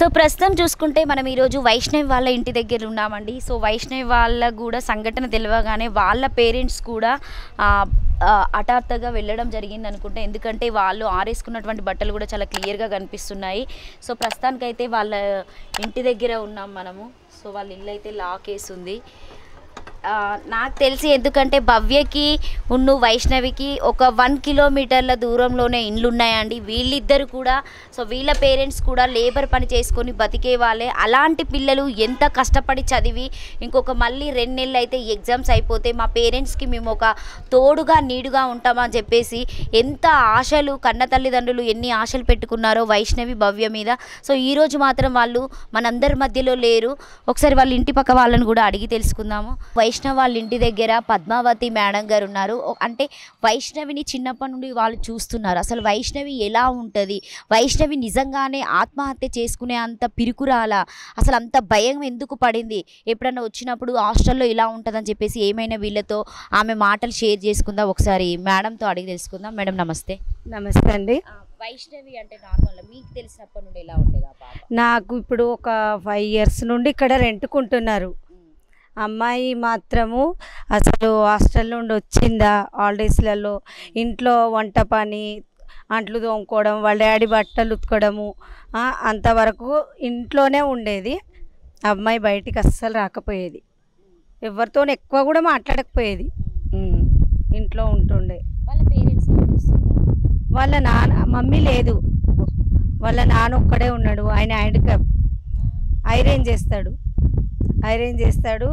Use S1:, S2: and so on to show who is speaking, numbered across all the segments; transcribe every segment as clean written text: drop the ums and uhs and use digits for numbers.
S1: So ప్రస్తుతం చూసుకుంటే మనం ఈరోజు వైష్ణవి వాళ్ళ ఇంటి దగ్గర ఉన్నామండి. సో వైష్ణవి వాళ్ళ కూడా సంఘటన తెలియగానే వాళ్ళ పేరెంట్స్ కూడా హఠాత్తుగా వెళ్ళడం జరిగింది అనుకుంటా. ఎందుకంటే వాళ్ళు ఆరేసుకున్నటువంటి బట్టలు కూడా చాలా క్లియర్గా కనిపిస్తున్నాయి. సో ప్రస్తుతానికైతే వాళ్ళ ఇంటి దగ్గర ఉన్నాం మనము. సో వాళ్ళ ఇల్లు అయితే లాక్ వేసి ఉంది. నాకు తెలిసి ఎందుకంటే భవ్యకి ఉన్ను వైష్ణవికి ఒక 1 కిలోమీటర్ల దూరంలోనే ఇండ్లు ఉన్నాయండి. వీళ్ళిద్దరు కూడా సో వీళ్ళ పేరెంట్స్ కూడా లేబర్ పని చేసుకొని బతికే వాళ్ళే. అలాంటి పిల్లలు ఎంత కష్టపడి చదివి ఇంకొక మళ్ళీ 2 నెలలు అయితే ఎగ్జామ్స్ అయిపోతే మా పేరెంట్స్కి మేము ఒక తోడుగా నీడుగా ఉంటామని చెప్పేసి ఎంత ఆశలు కన్న తల్లిదండ్రులు ఎన్ని ఆశలు పెట్టుకున్నారో వైష్ణవి భవ్య మీద. సో ఈరోజు మాత్రం వాళ్ళు మనందరి మధ్యలో లేరు. ఒకసారి వాళ్ళ ఇంటి పక్క వాళ్ళని కూడా అడిగి తెలుసుకుందాము. వైష్ణవి వాళ్ళ ఇంటి దగ్గర పద్మావతి మేడం గారు ఉన్నారు. అంటే వైష్ణవిని చిన్నప్పటి నుండి వాళ్ళు చూస్తున్నారు. అసలు వైష్ణవి ఎలా ఉంటుంది, వైష్ణవి నిజంగానే ఆత్మహత్య చేసుకునే అంత పిరుకురాలా, అసలు అంత భయం ఎందుకు పడింది, ఎప్పుడన్నా వచ్చినప్పుడు హాస్టల్లో ఇలా ఉంటుందని చెప్పేసి ఏమైనా వీళ్ళతో ఆమె మాటలు షేర్ చేసుకుందాం. ఒకసారి మేడంతో అడిగి తెలుసుకుందాం. మేడం నమస్తే.
S2: నమస్తే అండి.
S1: వైష్ణవి అంటే నార్మల్గా మీకు తెలిసినప్పటి నుండి ఎలా ఉండేది ఆ పాప?
S2: నాకు ఇప్పుడు ఒక 5 ఇయర్స్ నుండి ఇక్కడ రెంట్కుంటున్నారు. అమ్మాయి మాత్రము అసలు హాస్టల్ నుండి వచ్చిందా హాలిడేస్లలో ఇంట్లో వంట పని, అంట్లు తోముకోవడం, వాళ్ళ డాడీ బట్టలు ఉతకడము, అంతవరకు ఇంట్లోనే ఉండేది. అమ్మాయి బయటికి అస్సలు రాకపోయేది, ఎవరితో ఎక్కువ కూడా మాట్లాడకపోయేది, ఇంట్లో ఉంటుండే.
S1: వాళ్ళ పేరెంట్స్
S2: వాళ్ళ నాన్న మమ్మీ లేదు, వాళ్ళ నాన్న ఒక్కడే ఉన్నాడు. ఆయన హ్యాండిక్యాప్, ఐరన్ చేస్తాడు.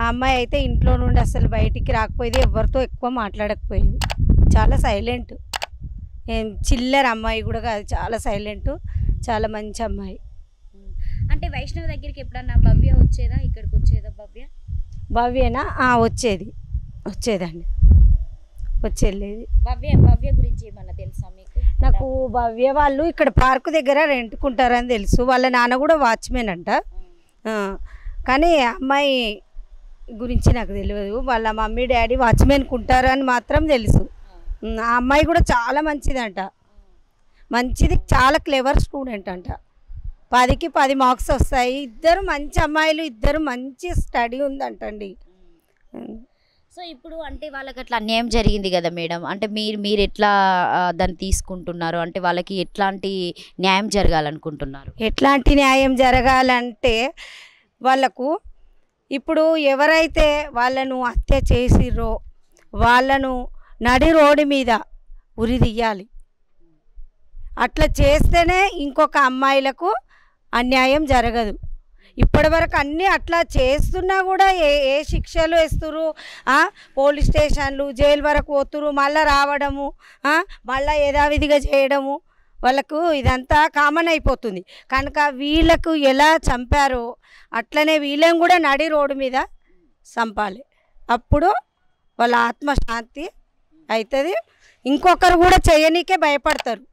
S2: ఆ అమ్మాయి అయితే ఇంట్లో నుండి అసలు బయటికి రాకపోయేది, ఎవరితో ఎక్కువ మాట్లాడకపోయేది. చాలా సైలెంట్, చిల్లర అమ్మాయి కూడా కాదు, చాలా సైలెంట్, చాలా మంచి అమ్మాయి.
S1: అంటే వైష్ణవి దగ్గరికి ఎప్పుడన్నా భవ్య వచ్చేదా, ఇక్కడికి వచ్చేదా
S2: భవ్యనా? వచ్చేదండి, వచ్చేది.
S1: భవ్య గురించి ఏమన్నా తెలుసా మీకు?
S2: నాకు భవ్య వాళ్ళు ఇక్కడ పార్కు దగ్గర రెంట్కుంటారని తెలుసు. వాళ్ళ నాన్న కూడా వాచ్మెన్ అంట. కానీ అమ్మాయి గురించి నాకు తెలియదు. వాళ్ళ మమ్మీ డాడీ వాచ్మెన్ కుంటారని మాత్రం తెలుసు. ఆ అమ్మాయి కూడా చాలా మంచిదంట, చాలా క్లెవర్ స్టూడెంట్ అంట. 10కి 10 మార్క్స్ వస్తాయి. ఇద్దరు మంచి అమ్మాయిలు, ఇద్దరు మంచి స్టడీ ఉందంటండి.
S1: సో ఇప్పుడు అంటే వాళ్ళకి అట్లా అన్యాయం జరిగింది కదా మేడం, అంటే మీరు ఎట్లా దాన్ని తీసుకుంటున్నారు? అంటే వాళ్ళకి ఎట్లాంటి న్యాయం జరగాలనుకుంటున్నారు?
S2: ఎట్లాంటి న్యాయం జరగాలంటే వాళ్ళకు ఇప్పుడు ఎవరైతే వాళ్ళను హత్య చేసిర్రో వాళ్ళను నడి రోడ్డు మీద ఉరి తీయాలి. అట్లా చేస్తేనే ఇంకొక అమ్మాయిలకు అన్యాయం జరగదు. ఇప్పటివరకు అన్నీ అట్లా చేస్తున్నా కూడా ఏ శిక్షలు వేస్తురు, పోలీస్ స్టేషన్లు జైలు వరకు పోతురు, మళ్ళీ రావడము, మళ్ళీ యథావిధిగా చేయడము, వాళ్ళకు ఇదంతా కామన్ అయిపోతుంది. కనుక వీళ్ళకు ఎలా చంపారో అట్లనే వీళ్ళని కూడా నడి రోడ్డు మీద చంపాలి. అప్పుడు వాళ్ళ ఆత్మశాంతి అవుతుంది. ఇంకొకరు కూడా చేయనీకే భయపడతారు.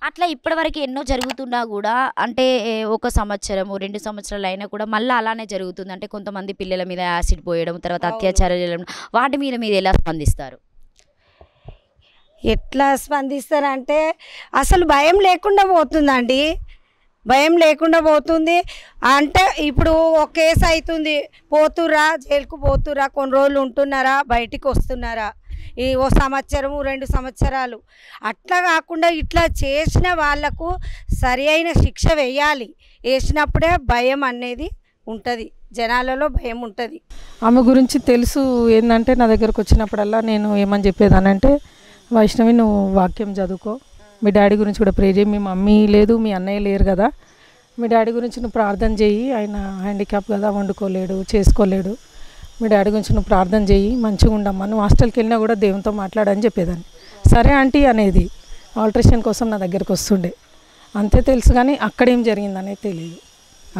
S1: అట్లా ఇప్పటివరకు ఎన్నో జరుగుతున్నా కూడా అంటే 1 సంవత్సరము 2 సంవత్సరాలు అయినా కూడా మళ్ళీ అలానే జరుగుతుంది. అంటే కొంతమంది పిల్లల మీద యాసిడ్ పోయడం, తర్వాత అత్యాచారం చేయడం, వాటి మీద మీరు ఎలా స్పందిస్తారు?
S2: ఎట్లా స్పందిస్తారంటే అసలు భయం లేకుండా పోతుందండి, భయం లేకుండా పోతుంది. అంటే ఇప్పుడు ఒక కేసు అవుతుంది, పోతురా జైలుకు పోతురా, కొన్ని రోజులు ఉంటున్నారా, బయటికి వస్తున్నారా, ఈ 1 సంవత్సరము 2 సంవత్సరాలు అట్లా కాకుండా ఇట్లా చేసిన వాళ్లకు సరి అయిన శిక్ష వేయాలి. వేసినప్పుడే భయం అనేది ఉంటుంది, జనాలలో భయం ఉంటుంది.
S3: ఆమె గురించి తెలుసు. ఏంటంటే నా దగ్గరకు వచ్చినప్పుడల్లా నేను ఏమని చెప్పేదానంటే, వైష్ణవి నువ్వు వాక్యం చదువుకో, మీ డాడీ గురించి కూడా ప్రే చేయి, మీ మమ్మీ లేదు మీ అన్నయ్య లేరు కదా, మీ డాడీ గురించి నువ్వు ప్రార్థన చేయి, ఆయన హ్యాండిక్యాప్ కదా, వండుకోలేడు చేసుకోలేడు, మీ డాడీ గురించి నువ్వు ప్రార్థన చేయి, మంచిగా ఉండమ్మా, నువ్వు హాస్టల్కి వెళ్ళినా కూడా దేవునితో మాట్లాడని చెప్పేదాన్ని. సరే ఆంటీ అనేది ఆల్ట్రేషన్ కోసం నా దగ్గరకు వస్తుండే, అంతే తెలుసు. కానీ అక్కడ ఏం జరిగింది అనేది తెలియదు,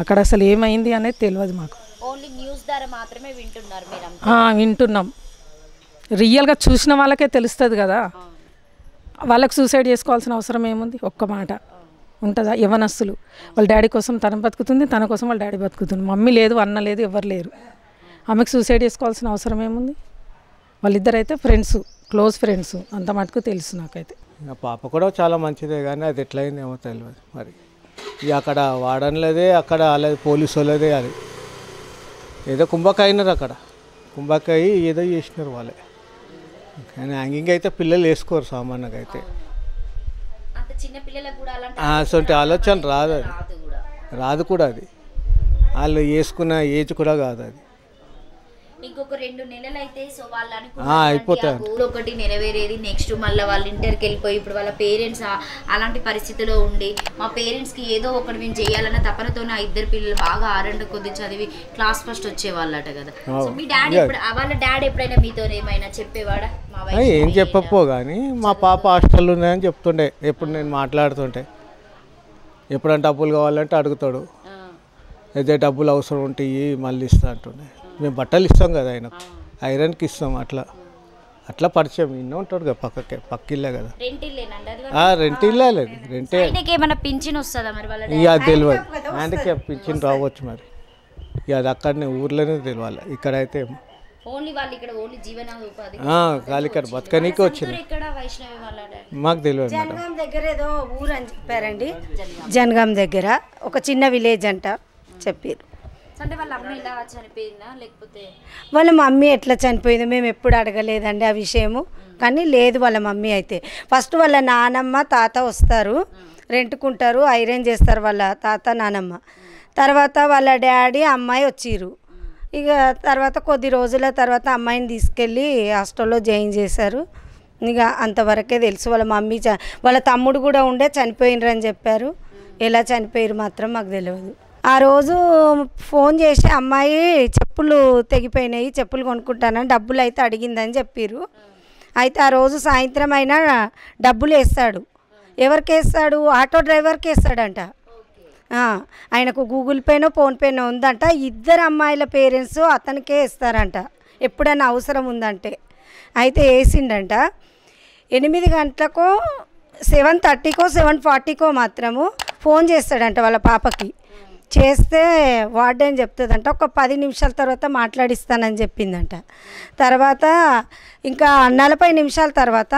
S3: అక్కడ అసలు ఏమైంది అనేది తెలియదు మాకు.
S1: ఓన్లీ న్యూస్ ద్వారా మాత్రమే వింటున్నారు మీరు?
S3: వింటున్నాం, రియల్గా చూసిన వాళ్ళకే తెలుస్తుంది కదా. వాళ్ళకి సూసైడ్ చేసుకోవాల్సిన అవసరం ఏముంది? ఒక్క మాట ఉంటుందా? యవనస్తులు వాళ్ళ డాడీ కోసం తన బతుకుతుంది, తన కోసం వాళ్ళ డాడీ బతుకుతుంది. మమ్మీ లేదు, అన్న లేదు, ఎవరు లేరు. ఆమెకు సూసైడ్ చేసుకోవాల్సిన అవసరం ఏముంది? వాళ్ళిద్దరైతే ఫ్రెండ్స్, క్లోజ్ ఫ్రెండ్స్, అంత మటుకు తెలుసు నాకైతే.
S4: పాప కూడా చాలా మంచిదే, కానీ అది ఎట్లయిందేమో తెలియదు మరి. ఇక అక్కడ వాడన్లేదే, అక్కడ వాళ్ళది పోలీసు వాళ్ళదే. అది ఏదో కుంభకాయినారు అక్కడ, కుంభకాయి ఏదో చేసినారు వాళ్ళే. కానీ హ్యాంగింగ్ అయితే పిల్లలు వేసుకోరు సామాన్యంగా అయితే.
S1: అంత చిన్న పిల్లలకు కూడా అలాంటి
S4: అసలు ఆలోచన రాదు, అది
S1: రాదు కూడా.
S4: రాదు కూడా. అది వాళ్ళు వేసుకున్న ఏజ్ కూడా కాదు అది.
S1: ఇంకొక 2 నెలలు అయితే సో వాళ్ళు
S4: అయిపోతాయి.
S1: అనుకున్న ఒకటి నెరవేరేది. నెక్స్ట్ మళ్ళీ వాళ్ళు ఇంటర్కి వెళ్ళిపోయి ఇప్పుడు వాళ్ళ పేరెంట్స్ అలాంటి పరిస్థితిలో ఉండి మా పేరెంట్స్కి ఏదో ఒకటి మేము చేయాలన్న తపనతోనే ఆ 2 పిల్లలు బాగా ఆరంట కొద్ది చదివి క్లాస్ ఫస్ట్ వచ్చేవాళ్ళట కదా. సో మీ డాడీ వాళ్ళ డాడీ ఎప్పుడైనా మీతో ఏమైనా చెప్పేవాడా?
S4: ఏం చెప్పపో కానీ మా పాప హాస్టల్లో ఉన్నాయని చెప్తుండే. ఎప్పుడు నేను మాట్లాడుతుంటే ఎప్పుడంటే డబ్బులు కావాలంటే అడుగుతాడు, ఏదో డబ్బులు అవసరం ఉంటాయి మళ్ళీ ఇస్తా అంటుండే. మేము బట్టలు ఇస్తాం కదా ఆయనకు, ఐరన్కి ఇస్తాం. అట్లా పరిచయం. ఇన్నో ఉంటాడు కదా పక్కిల్లే కదా. రెంట్ ఇల్లే లేదు, రెంటే.
S1: ఏమైనా పింఛన్ వస్తుందా మరి వాళ్ళ?
S4: ఇక అది తెలియదు, హ్యాండిక్యాప్ పింఛన్ రావచ్చు మరి. ఇక అది అక్కడనే ఊర్లోనే తెలియాలి. ఇక్కడైతే
S1: ఓన్లీ వాళ్ళు ఇక్కడ ఓన్లీ జీవనోపాధి
S4: ఖాళీ ఇక్కడ బతకనీకి వచ్చింది. మాకు తెలియదు.
S2: జనగాం దగ్గర ఏదో ఊరు అని చెప్పారండి. జనగాం దగ్గర ఒక చిన్న విలేజ్ అంట చెప్పారు.
S1: అంటే వాళ్ళ అమ్మ ఇలా చనిపోయిందా లేకపోతే
S2: వాళ్ళ మమ్మీ ఎట్లా చనిపోయిందో మేము ఎప్పుడు అడగలేదండి ఆ విషయము. కానీ లేదు వాళ్ళ మమ్మీ అయితే. ఫస్ట్ వాళ్ళ నానమ్మ తాత వస్తారు, రెంట్కుంటారు, ఐరన్ చేస్తారు వాళ్ళ తాత నానమ్మ. తర్వాత వాళ్ళ డాడీ అమ్మాయి వచ్చిర్రు. ఇక తర్వాత కొద్ది రోజుల తర్వాత అమ్మాయిని తీసుకెళ్ళి హాస్టల్లో జాయిన్ చేశారు. ఇక అంతవరకే తెలుసు. వాళ్ళ మమ్మీ వాళ్ళ తమ్ముడు కూడా ఉండే చనిపోయినరు అని చెప్పారు. ఎలా చనిపోయారు మాత్రం మాకు తెలియదు. ఆ రోజు ఫోన్ చేసి అమ్మాయి చెప్పులు తెగిపోయినాయి, చెప్పులు కొనుక్కుంటానని డబ్బులు అయితే అడిగిందని చెప్పారు. అయితే ఆ రోజు సాయంత్రం అయినా డబ్బులు వేస్తాడు. ఎవరికి వేస్తాడు? ఆటో డ్రైవర్కి వేస్తాడంట. ఆయనకు గూగుల్ పేనో ఫోన్పేనో ఉందంట. 2 అమ్మాయిల పేరెంట్స్ అతనికే ఇస్తారంట ఎప్పుడైనా అవసరం ఉందంటే. అయితే వేసిండంట. 8 గంటలకో 7:30కో 7:40కో మాత్రము ఫోన్ చేస్తాడంట వాళ్ళ పాపకి. చేస్తే వార్డెన్ చెప్తుందంట ఒక 10 నిమిషాల తర్వాత మాట్లాడిస్తానని చెప్పిందంట. తర్వాత ఇంకా 40 నిమిషాల తర్వాత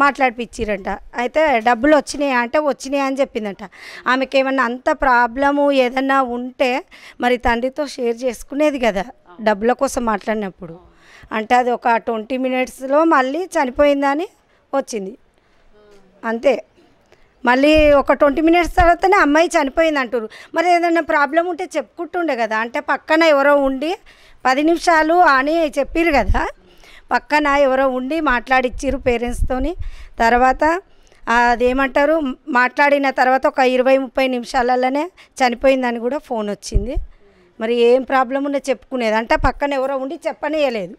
S2: మాట్లాడిపిచ్చిరంట. అయితే డబ్బులు వచ్చినాయా అంటే వచ్చినాయా అని చెప్పిందంట. ఆమెకి ఏమన్నా అంత ప్రాబ్లము ఏదన్నా ఉంటే మరి తండ్రితో షేర్ చేసుకునేది కదా డబ్బుల కోసం మాట్లాడినప్పుడు. అంటే అది ఒక 20 మినిట్స్లో మళ్ళీ చనిపోయిందని వచ్చింది అంతే. మళ్ళీ ఒక 20 మినిట్స్ తర్వాతనే అమ్మాయి చనిపోయింది అంటారు. మరి ఏదైనా ప్రాబ్లం ఉంటే చెప్పుకుంటుండే కదా. అంటే పక్కన ఎవరో ఉండి 10 నిమిషాలు అని చెప్పారు కదా, పక్కన ఎవరో ఉండి మాట్లాడిచ్చిర్రు పేరెంట్స్తోని. తర్వాత అదేమంటారు మాట్లాడిన తర్వాత ఒక 20-30 నిమిషాలలోనే చనిపోయిందని కూడా ఫోన్ వచ్చింది. మరి ఏం ప్రాబ్లం ఉందో చెప్పుకునేది అంటే పక్కన ఎవరో ఉండి చెప్పనేయలేదు.